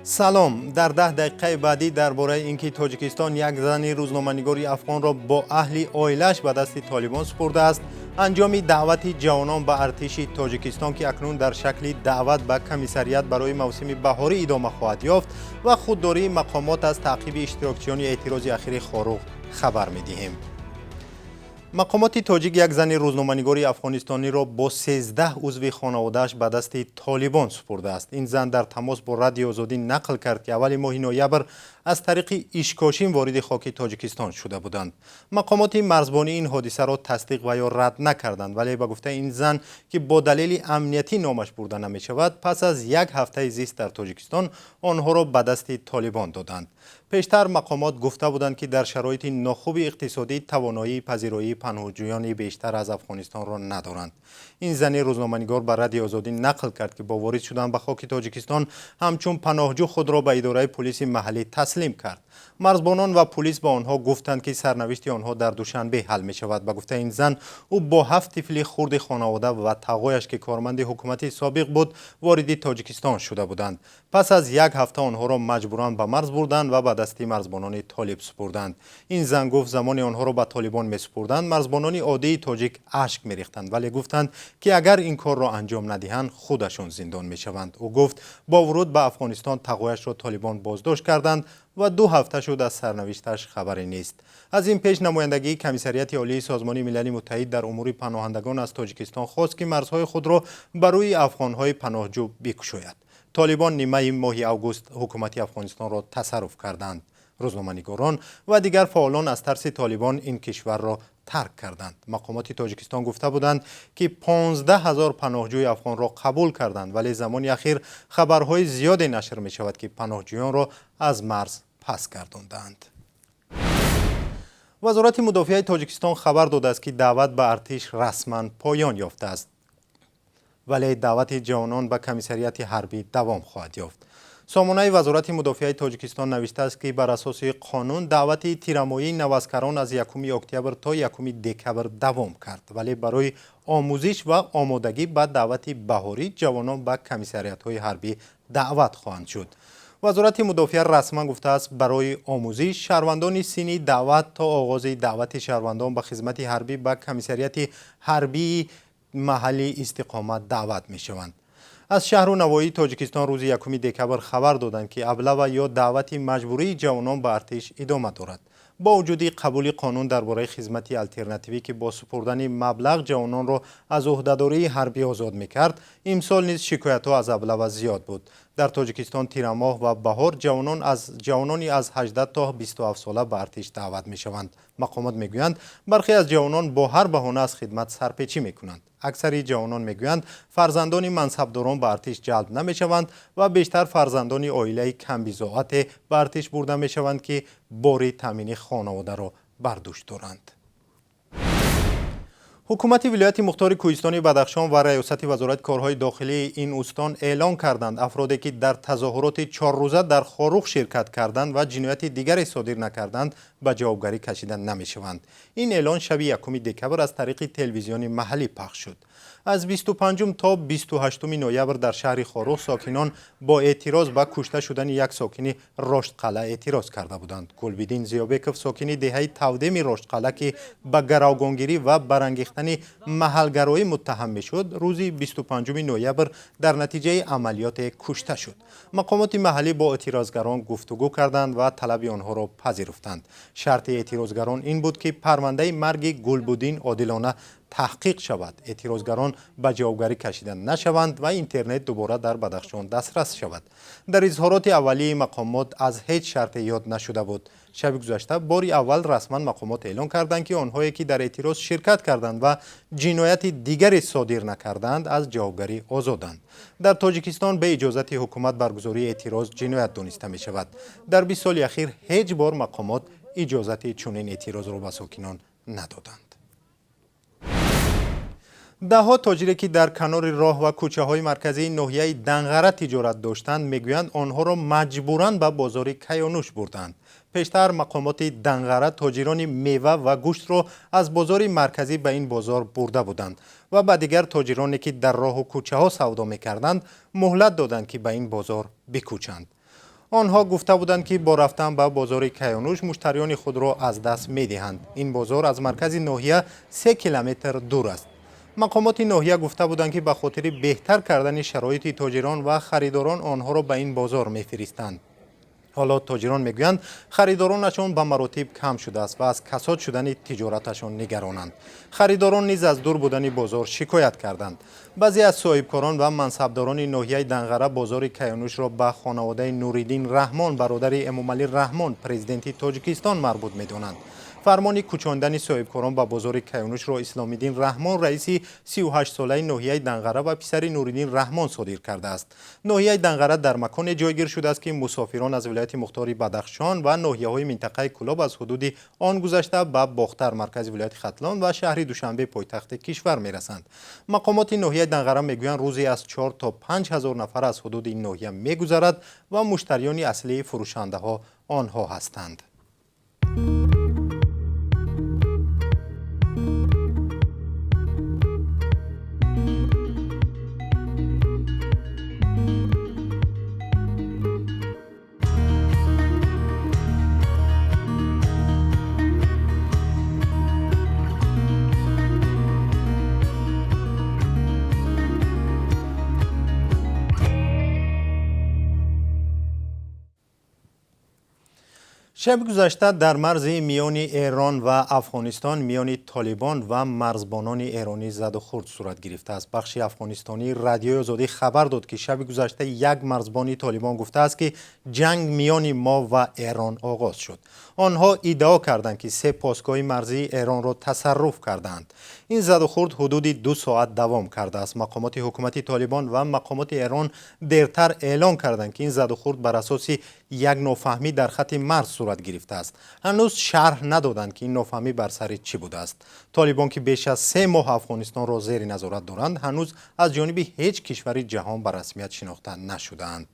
سلام. در 10 دقیقه بعدی درباره اینکه تاجیکستان یک زن روزنامه‌نگاری افغان را با اهل عائله‌اش به دست طالبان سپرده است، انجام دعوت جوانان به ارتش تاجیکستان که اکنون در شکل دعوت به کمیسریت برای موسم بهاری ادامه خواهد یافت و خودداری مقامات از تعقیب اشتراکچیان اعتراض اخیر خاروق خبر می‌دهیم. مقامات تاجیک یک زن روزنامه‌نگاری افغانستانی را با 13 عضو خانواده‌اش به دست طالبان سپرده است. این زن در تماس با رادیو آزادی نقل کرد که اول ماه نوامبر از طریق ایشکاشین وارد خاک تاجیکستان شده بودند. مقامات مرزبانی این حادثه را تصدیق و یا رد نکردند، ولی به گفته این زن که با دلیل امنیتی نامش برده نمی شود، پس از یک هفته زیست در تاجیکستان آنها را به دست طالبان دادند. پیشتر مقامات گفته بودند که در شرایط ناخوب اقتصادی توانایی پذیرایی پناهجویان بیشتر از افغانستان را ندارند. این زن روزنامه‌نگار به رادیو آزادی نقل کرد که با وارد شدن به خاک تاجیکستان همچون پناهجو خود را به اداره پلیس محلی تسلیم کرد. مرزبانان و پلیس به آنها گفتند که سرنوشت آنها در دوشنبه حل می شود. به گفته این زن، او با 7 طفل خرد خانواده و تقایش که کارمند حکومت سابق بود وارد تاجیکستان شده بودند. پس از یک هفته آنها را مجبوراً به مرز بردند و به دست مرزبانان طالب سپردند. این زن گفت زمان آنها را به طالبان می سپردند مرزبانان عادی تاجیک اشک می ریختند، ولی گفتند که اگر این کار را انجام ندهند خودشان زندان می شوند. او گفت با ورود به افغانستان تقایش را طالبان بازداشت کردند و 2 هفته شد از سرنوشتش خبری نیست. از این پیش نمایندگی کمیسریت عالی سازمان ملل متحد در امور پناهندگان از تاجیکستان خواست که مرزهای خود را بر روی افغانهای پناهجو بگشاید. طالبان نیمه ماه اوگوست حکومت افغانستان را تصرف کردند. روزنامه‌نگاران و دیگر فعالان از ترس طالبان این کشور را ترک کردند. مقامات تاجیکستان گفته بودند که 15,000 پناهجوی افغان را قبول کردند، ولی زمان اخیر خبرهای زیادی نشر می شود که پناهجویان را از مرز پس گرداندند. وزارت مدافعه تاجیکستان خبر داده است که دعوت به ارتش رسما پایان یافته است، ولی دعوت جوانان به کمیسریت حربی دوام خواهد یافت. سامانه وزارت مدافعه تاجیکستان نوشته است که بر اساس قانون دعوت تیرمایی نوسکران از 1 اکتبر تا 1 دکبر دوام کرد، ولی برای آموزش و آمادگی به دعوت بهاری جوانان به کمیسریت‌های حربی دعوت خواهند شد. وزارت مدافعه رسما گفته است برای آموزش شهروندان سینی دعوت تا آغاز دعوت شهروندان به خدمت حربی به کمیسریت حربی محلی استقامت دعوت می شوند. از شهر و نواحی تاجیکستان روز 1 دکبر خبر دادند که ابله یا دعوت مجبوری جوانان به ارتش ادامه دارد. با وجود قبول قانون درباره خدمت آلترناتیوی که با سپردن مبلغ جوانان را از عهدهداری حربی آزاد می‌کرد، امسال نیز شکایت‌ها از ابله زیاد بود. در تاجیکستان تیر ماه و بهار جوانانی از 18 تا 27 ساله به ارتش دعوت می‌شوند. مقامات می‌گویند برخی از جوانان با هر بهانه از خدمت سرپیچی می‌کنند. اکثر جوانان می‌گویند فرزندان منصبداران به ارتش جلب نمی‌شوند و بیشتر فرزندان عائله کم بضاعت به ارتش برده می‌شوند که بار تامین خانواده را بر دوش دارند. حکومت ولایت مختار کوهستان بدخشان و ریاست وزارت کارهای داخلی این استان اعلام کردند افرادی که در تظاهرات 4 روزه در خاروق شرکت کردند و جنایت دیگری صادر نکردند به جوابگری کشیده نمی‌شوند. این اعلان شب 1 دکبر از طریق تلویزیون محلی پخش شد. از 25 تا 28 نوامبر در شهر خاروق ساکنان با اعتراض به کشته شدن یک ساکن رشتقلعه اعتراض کرده بودند. گلبدین زیابکov ساکن دهه تودم رشتقلعه که به گروگانگیری و برانگیختن محلگرایی متهم میشد روز 25 نوامبر در نتیجه عملیات کشته شد. مقامات محلی با اعتراضگران گفتگو کردند و طلب آنها را پذیرفتند. شرط اعتراضگران این بود که پرونده مرگ گلبدین عادلانه تحقیق شود، اعتراضگران به جوابگری کشیده نشوند و اینترنت دوباره در بدخشان دسترس شود. در اظهارات اولیه مقامات از هیچ شرط یاد نشده بود. شب گذشته باری اول رسما مقامات اعلام کردند که آنهایی که در اعتراض شرکت کردند و جنایت دیگری صادر نکردند از جوابگری آزادند. در تاجیکستان به اجازت حکومت برگزاری اعتراض جنایت دانسته می شود. در 20 سال اخیر هیچ بار مقامات اجازت چنین اعتراض را به ساکنان ندادند. دهها تاجری که در کنار راه و کوچه های مرکزی ناحیه دنغره تجارت داشتند میگویند آنها را مجبوراً به بازار کیانوش بردند. پیشتر مقامات دنغره تاجران میوه و گوشت را از بازار مرکزی به این بازار برده بودند و به دیگر تاجرانی که در راه و کوچه ها سودا میکردند مهلت دادند که به این بازار بکوچند. آنها گفته بودند که با رفتن به بازار کیانوش مشتریان خود را از دست می‌دهند. این بازار از مرکز ناحیه 3 کیلومتر دور است. مقامات ناحیه گفته بودند که به خاطر بهتر کردن شرایط تاجران و خریداران آنها را به این بازار می‌فرستند. حالا تاجران میگویند خریدارانشان به مراتب کم شده است و از کساد شدن تجارتشان نگرانند. خریداران نیز از دور بودن بازار شکایت کردند. بعضی از صاحبکاران و منصبداران ناحیه دنغره بازار کیانوش را به خانواده نوریدین رحمان برادر امامعلی رحمان پرزیدنت تاجیکستان مربوط می‌دانند. فرمان کوچاندن صاحبکاران به بازار کیانوش را اسلامیدین رحمان رئیس 38 ساله ناحیه دنغره و پسر نوریدین رحمان صادر کرده است. ناحیه دنغره در مکان جایگیر شده است که مسافران از ولایت مختار بدخشان و ناحیه‌های منطقه کلاب از حدود آن گذشته به باختر مرکز ولایت ختلان و شهر دوشنبه پایتخت کشور می‌رسند. مقامات ناحیه دنغره میگویند روزی از 4 تا 5 هزار نفر از حدود این ناحیه می‌گذرد و مشتریان اصلی فروشنده‌ها آنها هستند. شب گذشته در مرز میان ایران و افغانستان میان طالبان و مرزبانان ایرانی زد و خورد صورت گرفته است. بخش افغانستانی رادیوی آزادی خبر داد که شب گذشته یک مرزبان طالبان گفته است که جنگ میان ما و ایران آغاز شد. آنها ادعا کردند که 3 پاسگاه مرزی ایران را تصرف کردند. این زد و خورد حدود 2 ساعت دوام کرده است. مقامات حکومتی طالبان و مقامات ایران دیرتر اعلام کردند که این زد و خورد بر اساس یک نافهمی در خط مرز صورت گرفته است. هنوز شرح ندادند که این نافهمی بر سر چی بوده است. طالبان که بیش از 3 ماه افغانستان را زیر نظارت دارند هنوز از جانب هیچ کشور جهان به رسمیت شناخته نشده‌اند.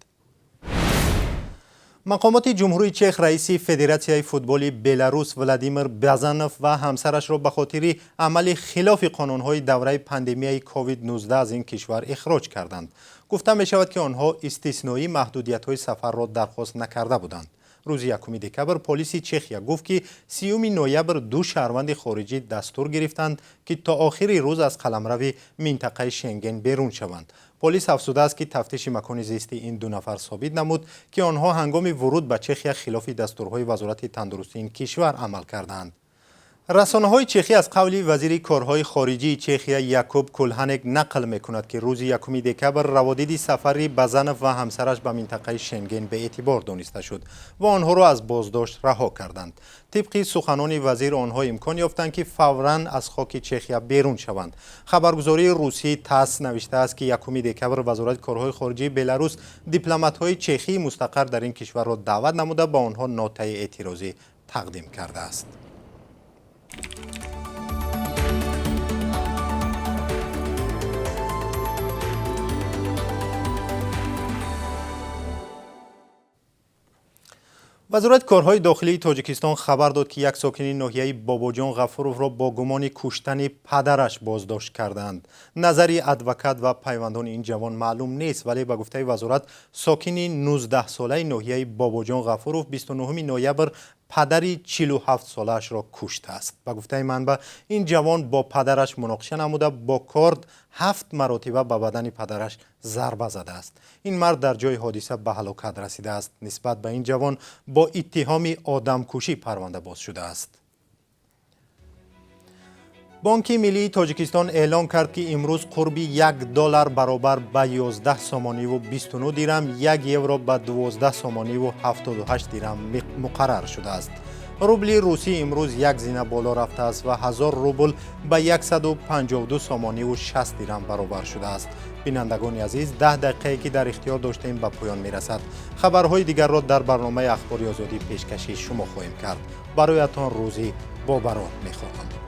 مقامات جمهوری چک رئیس فدراسیای فوتبال بلاروس ولادیمیر بازانوف و همسرش را به خاطر عمل خلاف قانون‌های دوره پاندمی کووید 19 از این کشور اخراج کردند. گفته می شود که آنها استثنایی محدودیت‌های سفر را درخواست نکرده بودند. روز 1 دکبر پلیس چخیا گفت که 30 نوامبر 2 شهروند خارجی دستور گرفتند که تا آخر روز از قلمرو منطقه شنگن بیرون شوند. پلیس افزوده است که تفتیش مکان زیست این 2 نفر ثابت نمود که آنها هنگام ورود به چخیا خلاف دستورهای وزارت تندرستی این کشور عمل کردند. رسانه‌های چخی از قول وزیر کارهای خارجی چخیا یاکوب کولهانک نقل می‌کند که روز 1 دکبر روادید سفری بازانوف و همسرش به منطقه شنگن به اعتبار دانسته شد و آنها را از بازداشت رها کردند. طبق سخنان وزیر آنها امکان یافتند که فوراً از خاک چخیا بیرون شوند. خبرگزاری روسی تاس نوشته است که 1 دکبر وزارت کارهای خارجی بلاروس دیپلمات‌های چخی مستقر در این کشور را دعوت نموده با آنها نوت‌ی اعتراضی تقدیم کرده است. وزارت کارهای داخلی تاجیکستان خبر داد که یک ساکن ناحیه باباجان غفوروف را با گمان کشتن پدرش بازداشت کردند. نظری ادوکات و پیوندان این جوان معلوم نیست، ولی به گفته وزارت ساکن 19 ساله ناحیه باباجان غفوروف 29 نوامبر پدری 47 سالش را کشته است. به گفته منبع این جوان با پدرش مناقشه نموده با کارد 7 مرتبه به بدن پدرش ضربه زده است. این مرد در جای حادثه به هلاکت رسیده است. نسبت به این جوان با اتهام آدمکشی پرونده باز شده است. بانک ملی تاجیکستان اعلام کرد که امروز قرب $1 برابر به 11 سامانی و 29 درم، 1 یورو به 12 سامانی و 78 درم مقرر شده است. روبل روسی امروز 1 زینه بالا رفته است و 1000 روبل به 152 سامانی و 60 درم برابر شده است. بینندگان عزیز، 10 دقیقه که در اختیار داشتیم به پایان میرسد. خبرهای دیگر را در برنامه اخباری آزادی پیشکشی شما خواهیم کرد. برایتان روزی با برات میخواهم.